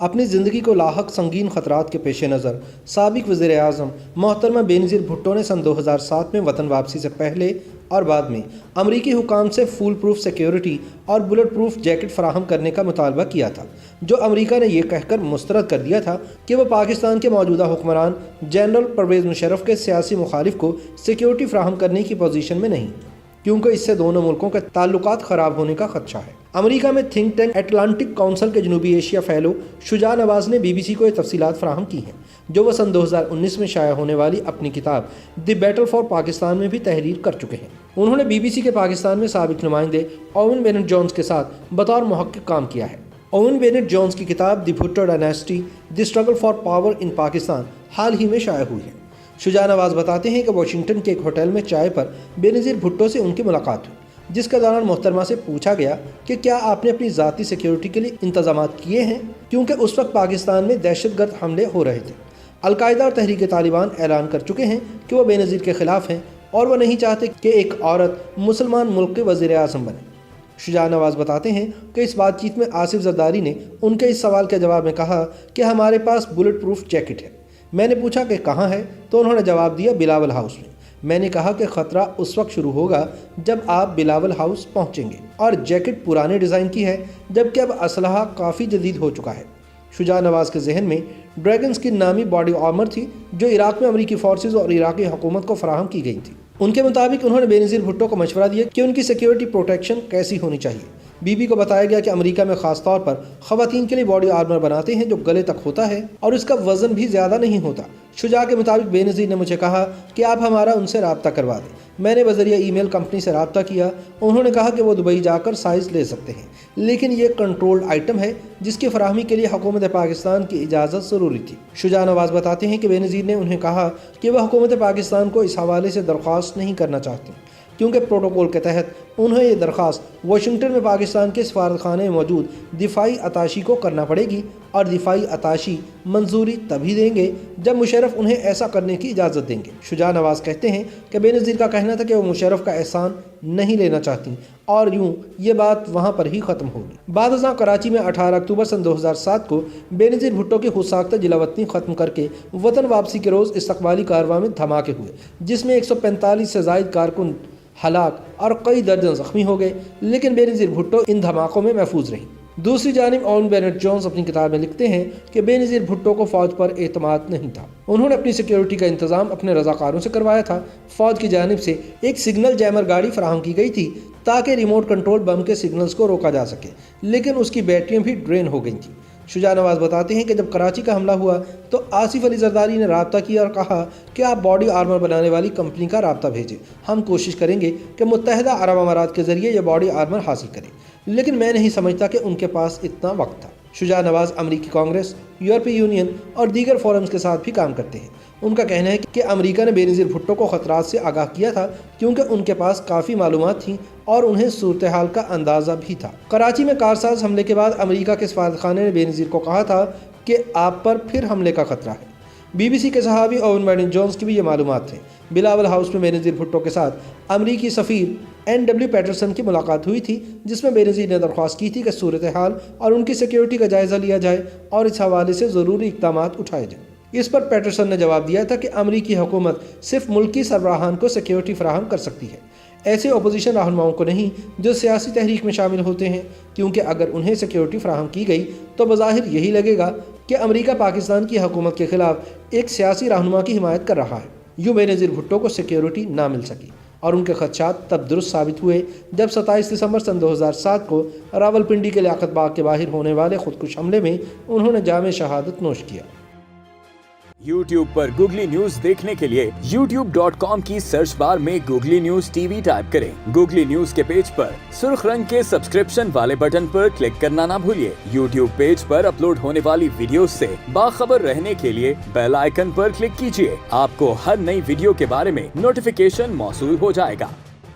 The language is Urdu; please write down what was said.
اپنی زندگی کو لاحق سنگین خطرات کے پیش نظر سابق وزیر اعظم محترمہ بینظیر بھٹو نے سن 2007 میں وطن واپسی سے پہلے اور بعد میں امریکی حکام سے فول پروف سیکیورٹی اور بلٹ پروف جیکٹ فراہم کرنے کا مطالبہ کیا تھا، جو امریکہ نے یہ کہہ کر مسترد کر دیا تھا کہ وہ پاکستان کے موجودہ حکمران جنرل پرویز مشرف کے سیاسی مخالف کو سیکیورٹی فراہم کرنے کی پوزیشن میں نہیں، کیونکہ اس سے دونوں ملکوں کے تعلقات خراب ہونے کا خدشہ ہے۔ امریکہ میں تھنک ٹینک اٹلانٹک کونسل کے جنوبی ایشیا فیلو شجاع نواز نے بی بی سی کو یہ تفصیلات فراہم کی ہیں، جو وہ سن 2019 میں شائع ہونے والی اپنی کتاب دی بیٹل فار پاکستان میں بھی تحریر کر چکے ہیں۔ انہوں نے بی بی سی کے پاکستان میں سابق نمائندے اوون بینٹ جونز کے ساتھ بطور محقق کام کیا ہے۔ اوون بینٹ جونز کی کتاب the Bhutto dynasty the struggle for power in Pakistan حال ہی میں شائع ہوئی ہے۔ شجاع نواز بتاتے ہیں کہ واشنگٹن کے ایک ہوٹل میں چائے پر بینظیر بھٹو سے ان کی ملاقات ہوئی، جس کے دوران محترمہ سے پوچھا گیا کہ کیا آپ نے اپنی ذاتی سیکیورٹی کے لیے انتظامات کیے ہیں، کیونکہ اس وقت پاکستان میں دہشت گرد حملے ہو رہے تھے۔ القاعدہ اور تحریک طالبان اعلان کر چکے ہیں کہ وہ بینظیر کے خلاف ہیں اور وہ نہیں چاہتے کہ ایک عورت مسلمان ملک کے وزیر اعظم بنے۔ شجاع نواز بتاتے ہیں کہ اس بات چیت میں آصف زرداری نے ان کے اس سوال کے جواب میں کہا کہ ہمارے پاس بلٹ پروف جیکٹ ہے۔ میں نے پوچھا کہ کہاں ہے، تو انہوں نے جواب دیا بلاول ہاؤس میں۔ میں نے کہا کہ خطرہ اس وقت شروع ہوگا جب آپ بلاول ہاؤس پہنچیں گے، اور جیکٹ پرانے ڈیزائن کی ہے جبکہ اب اسلحہ کافی جدید ہو چکا ہے۔ شجاع نواز کے ذہن میں ڈریگن سکن نامی باڈی آرمر تھی، جو عراق میں امریکی فورسز اور عراقی حکومت کو فراہم کی گئی تھی۔ ان کے مطابق انہوں نے بینظیر بھٹو کو مشورہ دیا کہ ان کی سیکیورٹی پروٹیکشن کیسی ہونی چاہیے۔ بی بی کو بتایا گیا کہ امریکہ میں خاص طور پر خواتین کے لیے باڈی آرمر بناتے ہیں جو گلے تک ہوتا ہے اور اس کا وزن بھی زیادہ نہیں ہوتا۔ شجاع کے مطابق بینظیر نے مجھے کہا کہ آپ ہمارا ان سے رابطہ کروا دیں۔ میں نے بذریعہ ای میل کمپنی سے رابطہ کیا۔ انہوں نے کہا کہ وہ دبئی جا کر سائز لے سکتے ہیں، لیکن یہ کنٹرولڈ آئٹم ہے جس کی فراہمی کے لیے حکومت پاکستان کی اجازت ضروری تھی۔ شجاع نواز بتاتے ہیں کہ بینظیر نے انہیں کہا کہ وہ حکومت پاکستان کو اس حوالے سے درخواست نہیں کرنا چاہتے، کیونکہ پروٹوکول کے تحت انہیں یہ درخواست واشنگٹن میں پاکستان کے سفارتخانے میں موجود دفاعی اتاشی کو کرنا پڑے گی، اور دفاعی اتاشی منظوری تبھی دیں گے جب مشرف انہیں ایسا کرنے کی اجازت دیں گے۔ شجاع نواز کہتے ہیں کہ بینظیر کا کہنا تھا کہ وہ مشرف کا احسان نہیں لینا چاہتی، اور یوں یہ بات وہاں پر ہی ختم ہوگی۔ بعد ازاں کراچی میں 18 اکتوبر سن 2007 کو بینظیر بھٹو کی خود ساختہ جلا وطنی ختم کر کے وطن واپسی کے روز استقبالی کارروائی میں دھماکے ہوئے، جس میں 145 سے زائد کارکن ہلاک اور کئی درجن زخمی ہو گئے، لیکن بینظیر بھٹو ان دھماکوں میں محفوظ رہی۔ دوسری جانب اوون بینٹ جونز اپنی کتاب میں لکھتے ہیں کہ بینظیر بھٹو کو فوج پر اعتماد نہیں تھا۔ انہوں نے اپنی سیکیورٹی کا انتظام اپنے رضاکاروں سے کروایا تھا۔ فوج کی جانب سے ایک سگنل جیمر گاڑی فراہم کی گئی تھی تاکہ ریموٹ کنٹرول بم کے سگنلز کو روکا جا سکے، لیکن اس کی بیٹریاں بھی ڈرین ہو گئی تھیں۔ شجاع نواز بتاتے ہیں کہ جب کراچی کا حملہ ہوا تو آصف علی زرداری نے رابطہ کیا اور کہا کہ آپ باڈی آرمر بنانے والی کمپنی کا رابطہ بھیجیں، ہم کوشش کریں گے کہ متحدہ عرب امارات کے ذریعے یہ باڈی آرمر حاصل کریں، لیکن میں نہیں سمجھتا کہ ان کے پاس اتنا وقت تھا۔ شجاع نواز امریکی کانگریس، یورپی یونین اور دیگر فورمز کے ساتھ بھی کام کرتے ہیں۔ ان کا کہنا ہے کہ امریکہ نے بینظیر بھٹو کو خطرات سے آگاہ کیا تھا، کیونکہ ان کے پاس کافی معلومات تھیں اور انہیں صورتحال کا اندازہ بھی تھا۔ کراچی میں کارساز حملے کے بعد امریکہ کے سفارتخانے نے بینظیر کو کہا تھا کہ آپ پر پھر حملے کا خطرہ ہے۔ بی بی سی کے صحافی اوون بینٹ جونز کی بھی یہ معلومات تھے۔ بلاول ہاؤس میں بینظیر بھٹو کے ساتھ امریکی سفیر این ڈبلیو پیٹرسن کی ملاقات ہوئی تھی، جس میں بینظیر نے درخواست کی تھی کہ صورتحال اور ان کی سیکیورٹی کا جائزہ لیا جائے اور اس حوالے سے ضروری اقدامات اٹھائے جائیں۔ اس پر پیٹرسن نے جواب دیا تھا کہ امریکی حکومت صرف ملکی سربراہان کو سیکیورٹی فراہم کر سکتی ہے، ایسے اپوزیشن رہنماؤں کو نہیں جو سیاسی تحریک میں شامل ہوتے ہیں، کیونکہ اگر انہیں سیکیورٹی فراہم کی گئی تو بظاہر یہی لگے گا کہ امریکہ پاکستان کی حکومت کے خلاف ایک سیاسی رہنما کی حمایت کر رہا ہے۔ یوں بینظیر بھٹو کو سیکیورٹی نہ مل سکی، اور ان کے خدشات تب درست ثابت ہوئے جب 27 دسمبر سن 2007 کو راولپنڈی کے لیاقت باغ کے باہر ہونے والے خودکش حملے میں انہوں نے جام شہادت نوش کیا۔ YouTube پر گوگلی نیوز دیکھنے کے لیے youtube.com کی سرچ بار میں googly news T V type کریں۔ گوگلی نیوز کے پیج پر سرخ رنگ کے سبسکرپشن والے بٹن پر کلک کرنا نہ بھولیے۔ YouTube پیج پر اپلوڈ ہونے والی ویڈیوز سے باخبر رہنے کے لیے بیل آئیکن پر کلک کیجیے۔ آپ کو ہر نئی ویڈیو کے بارے میں نوٹیفیکیشن موصول ہو جائے گا۔